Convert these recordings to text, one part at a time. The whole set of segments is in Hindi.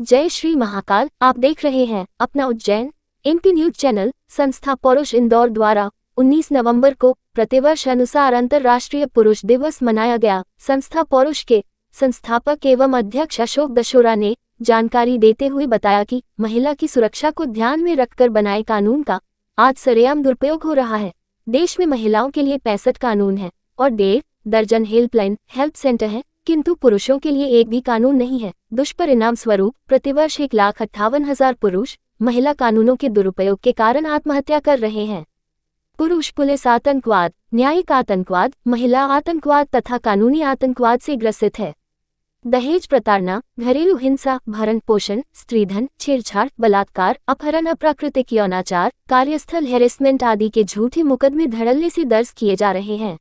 जय श्री महाकाल। आप देख रहे हैं अपना उज्जैन एमपी न्यूज चैनल। संस्था पुरुष इंदौर द्वारा 19 नवंबर को प्रतिवर्ष अनुसार अंतर्राष्ट्रीय पुरुष दिवस मनाया गया। संस्था पुरुष के संस्थापक एवं अध्यक्ष अशोक दशोरा ने जानकारी देते हुए बताया कि महिला की सुरक्षा को ध्यान में रखकर बनाए कानून का आज सरेआम दुरुपयोग हो रहा है। देश में महिलाओं के लिए 65 कानून है और 1.5 दर्जन हेल्पलाइन हेल्प सेंटर है, किंतु पुरुषों के लिए एक भी कानून नहीं है। दुष्परिणाम स्वरूप प्रतिवर्ष 1,58,000 पुरुष महिला कानूनों के दुरुपयोग के कारण आत्महत्या कर रहे हैं। पुरुष पुलिस आतंकवाद, न्यायिक आतंकवाद, महिला आतंकवाद तथा कानूनी आतंकवाद से ग्रसित है। दहेज प्रताड़ना, घरेलू हिंसा, भरण पोषण, स्त्रीधन, छेड़छाड़, बलात्कार, अपहरण, अप्राकृतिक यौनाचार, कार्यस्थल हैरेसमेंट आदि के झूठे मुकदमे धड़ल्ले से दर्ज किए जा रहे हैं।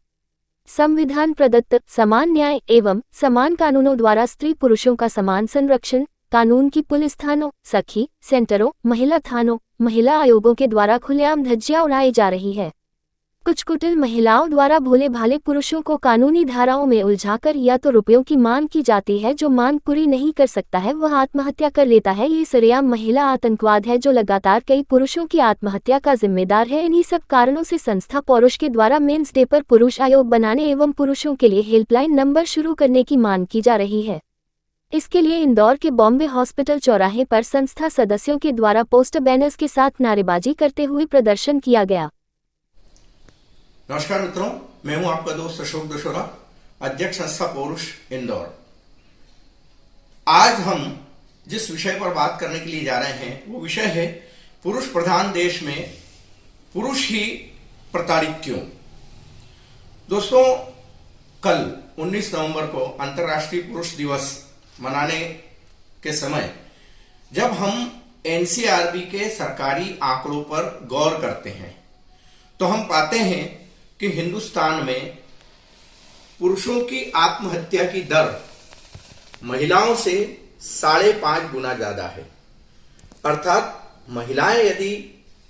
संविधान प्रदत्त समान न्याय एवं समान कानूनों द्वारा स्त्री पुरुषों का समान संरक्षण कानून की पुलिस थानों, सखी सेंटरों, महिला थानों, महिला आयोगों के द्वारा खुलेआम धज्जियां उड़ाई जा रही है। कुछ कुटिल महिलाओं द्वारा भोले भाले पुरुषों को कानूनी धाराओं में उलझाकर या तो रुपयों की मांग की जाती है, जो मांग पूरी नहीं कर सकता है वह आत्महत्या कर लेता है। ये सरेआम महिला आतंकवाद है जो लगातार कई पुरुषों की आत्महत्या का जिम्मेदार है। इन्हीं सब कारणों से संस्था पुरुष के द्वारा मेंस डे पर पुरुष आयोग बनाने एवं पुरुषों के लिए हेल्पलाइन नंबर शुरू करने की मांग की जा रही है। इसके लिए इंदौर के बॉम्बे हॉस्पिटल चौराहे पर संस्था सदस्यों के द्वारा पोस्टर बैनर्स के साथ नारेबाजी करते हुए प्रदर्शन किया गया। नमस्कार मित्रों, मैं हूं आपका दोस्त अशोक दशोरा, अध्यक्ष संस्था पुरुष इंदौर। आज हम जिस विषय पर बात करने के लिए जा रहे हैं वो विषय है पुरुष प्रधान देश में पुरुष ही प्रताड़ित क्यों। दोस्तों, कल 19 नवंबर को अंतर्राष्ट्रीय पुरुष दिवस मनाने के समय जब हम एनसीआरबी के सरकारी आंकड़ों पर गौर करते हैं तो हम पाते हैं कि हिंदुस्तान में पुरुषों की आत्महत्या की दर महिलाओं से 5.5 गुना ज्यादा है। अर्थात महिलाएं यदि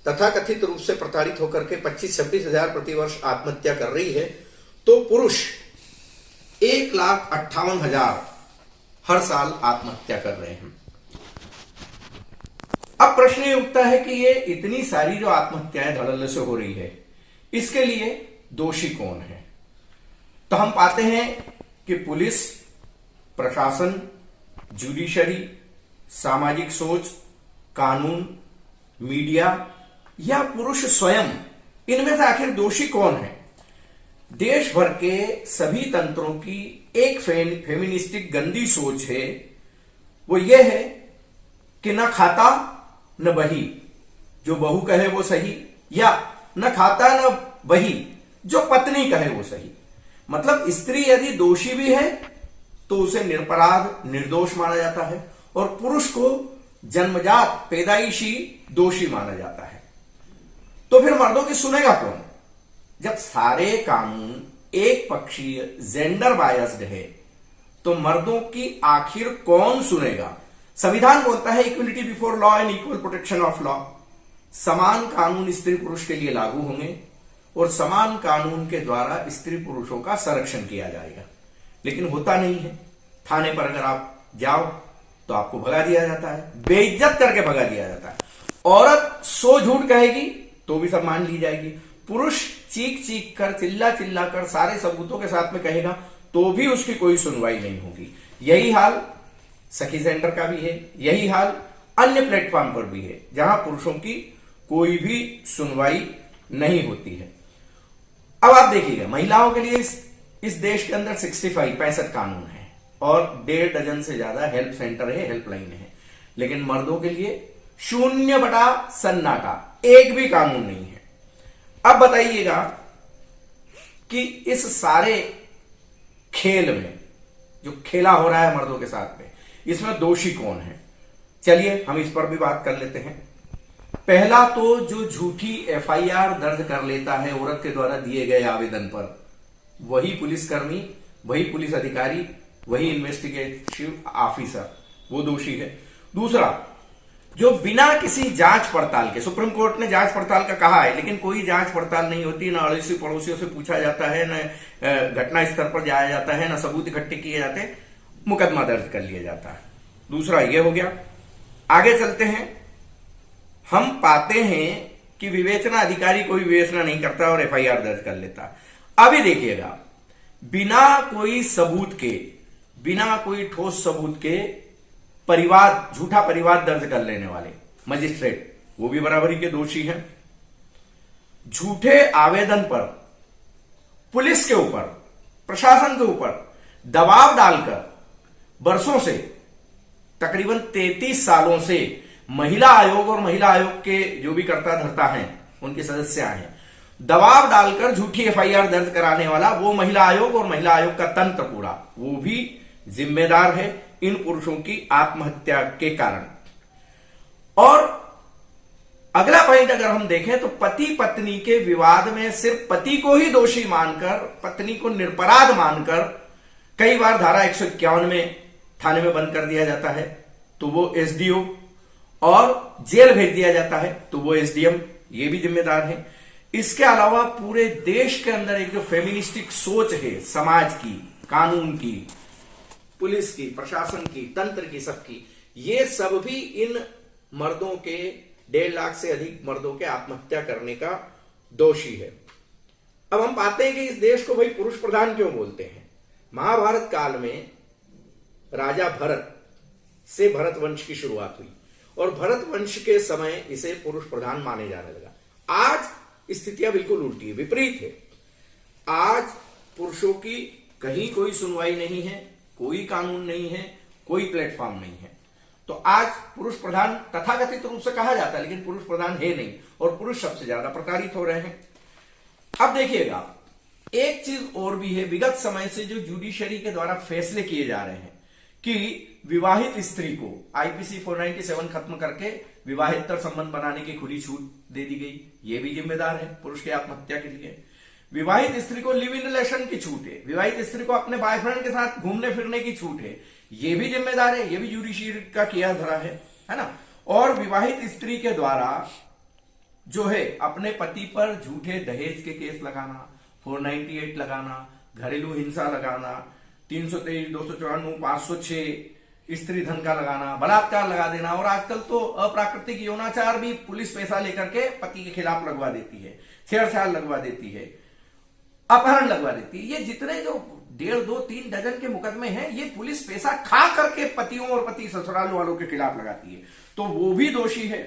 तथाकथित रूप से प्रताड़ित होकर के 25-26 हजार प्रतिवर्ष आत्महत्या कर रही है तो पुरुष 1,58,000 हर साल आत्महत्या कर रहे हैं। अब प्रश्न ये उठता है कि ये इतनी सारी जो आत्महत्याएं धड़ल्ले से हो रही है, इसके लिए दोषी कौन है। तो हम पाते हैं कि पुलिस प्रशासन, जुडिशरी, सामाजिक सोच, कानून, मीडिया या पुरुष स्वयं, इनमें से आखिर दोषी कौन है। देश भर के सभी तंत्रों की एक फेमिनिस्टिक गंदी सोच है, वो ये है कि न खाता न बही, जो बहू कहे वो सही, या न खाता न वही, जो पत्नी कहे वो सही। मतलब स्त्री यदि दोषी भी है तो उसे निरपराध निर्दोष माना जाता है और पुरुष को जन्मजात पैदाइशी दोषी माना जाता है। तो फिर मर्दों की सुनेगा कौन जब सारे कानून एक पक्षीय जेंडर बायस्ड है। तो मर्दों की आखिर कौन सुनेगा। संविधान बोलता है equality before law and equal protection of law. समान कानून स्त्री पुरुष के लिए लागू होंगे और समान कानून के द्वारा स्त्री पुरुषों का संरक्षण किया जाएगा। लेकिन होता नहीं है। थाने पर अगर आप जाओ तो आपको भगा दिया जाता है, बेइज्जत करके भगा दिया जाता है। औरत 100 झूठ कहेगी तो भी सब मान ली जाएगी। पुरुष चीख चीख कर, चिल्ला चिल्ला कर सारे सबूतों के साथ में कहेगा तो भी उसकी कोई सुनवाई नहीं होगी। यही हाल सखी सेंटर का भी है, यही हाल अन्य प्लेटफॉर्म पर भी है जहां पुरुषों की कोई भी सुनवाई नहीं होती है। अब आप देखिएगा, महिलाओं के लिए इस देश के अंदर 65 कानून है और 1.5 दर्जन से ज्यादा हेल्प सेंटर है, हेल्पलाइन है। लेकिन मर्दों के लिए 0 एक भी कानून नहीं है। अब बताइएगा कि इस सारे खेल में जो खेला हो रहा है मर्दों के साथ में, इसमें दोषी कौन है। चलिए हम इस पर भी बात कर लेते हैं। पहला तो जो झूठी एफआईआर दर्ज कर लेता है औरत के द्वारा दिए गए आवेदन पर, वही पुलिसकर्मी, वही पुलिस अधिकारी, वही इन्वेस्टिगेटिव ऑफिसर, वो दोषी है। दूसरा, जो बिना किसी जांच पड़ताल के, सुप्रीम कोर्ट ने जांच पड़ताल का कहा है लेकिन कोई जांच पड़ताल नहीं होती, ना अड़ोसी पड़ोसियों से पूछा जाता है, न घटना स्तर पर जाया जाता है, न सबूत इकट्ठे किए जाते, मुकदमा दर्ज कर लिया जाता है। दूसरा ये हो गया। आगे चलते हैं। हम पाते हैं कि विवेचना अधिकारी कोई विवेचना नहीं करता और एफआईआर दर्ज कर लेता। अभी देखिएगा, बिना कोई सबूत के, बिना कोई ठोस सबूत के झूठा परिवाद दर्ज कर लेने वाले मजिस्ट्रेट, वो भी बराबरी के दोषी हैं। झूठे आवेदन पर पुलिस के ऊपर, प्रशासन के ऊपर दबाव डालकर बरसों से, तकरीबन 33 सालों से महिला आयोग और महिला आयोग के जो भी कर्ता धर्ता हैं, उनके सदस्य हैं, दबाव डालकर झूठी एफआईआर दर्ज कराने वाला वो महिला आयोग और महिला आयोग का तंत्र पूरा, वो भी जिम्मेदार है इन पुरुषों की आत्महत्या के कारण। और अगला पॉइंट अगर हम देखें तो पति पत्नी के विवाद में सिर्फ पति को ही दोषी मानकर, पत्नी को निरपराध मानकर कई बार धारा 151 में थाने में बंद कर दिया जाता है तो वो एसडीओ, और जेल भेज दिया जाता है तो वो एसडीएम, ये भी जिम्मेदार है। इसके अलावा पूरे देश के अंदर एक जो फेमिनिस्टिक सोच है, समाज की, कानून की, पुलिस की, प्रशासन की, तंत्र की, सबकी, ये सब भी इन मर्दों के 1.5 लाख से अधिक मर्दों के आत्महत्या करने का दोषी है। अब हम पाते हैं कि इस देश को भाई पुरुष प्रधान क्यों बोलते हैं। महाभारत काल में राजा भरत से भरत वंश की शुरुआत हुई और भरत वंश के समय इसे पुरुष प्रधान माने जाने लगा। आज स्थितियां बिल्कुल उल्टी है, विपरीत है। आज पुरुषों की कहीं कोई सुनवाई नहीं है, कोई कानून नहीं है, कोई प्लेटफॉर्म नहीं है। तो आज पुरुष प्रधान तथाकथित रूप से कहा जाता है, लेकिन पुरुष प्रधान है नहीं और पुरुष सबसे ज्यादा प्रताड़ित हो रहे हैं। अब देखिएगा, एक चीज और भी है, विगत समय से जो जुडिशरी के द्वारा फैसले किए जा रहे हैं कि विवाहित स्त्री को आईपीसी 497 खत्म करके विवाहितर संबंध बनाने की खुली छूट दे दी गई, ये भी जिम्मेदार है पुरुष की आत्महत्या के लिए। विवाहित स्त्री को लिव इन रिलेशन की छूट है, विवाहित स्त्री को अपने बॉयफ्रेंड के साथ घूमने फिरने की छूट है, ये भी जिम्मेदार है, ये भी जुडिशरी का किया धरा है ना। और विवाहित स्त्री के द्वारा जो है अपने पति पर झूठे दहेज के केस लगाना, 498 लगाना, घरेलू हिंसा लगाना, 323, 294, 506 स्त्री धन का लगाना, बलात्कार लगा देना, और आजकल तो अप्राकृतिक यौनाचार भी पुलिस पैसा लेकर के पति के खिलाफ लगवा देती है, छेड़छाड़ लगवा देती है, अपहरण लगवा देती है। ये जितने जो 1.5, 2, 3 डजन के मुकदमे हैं, ये पुलिस पैसा खा करके पतियों और पति ससुराल वालों के खिलाफ लगाती है, तो वो भी दोषी है।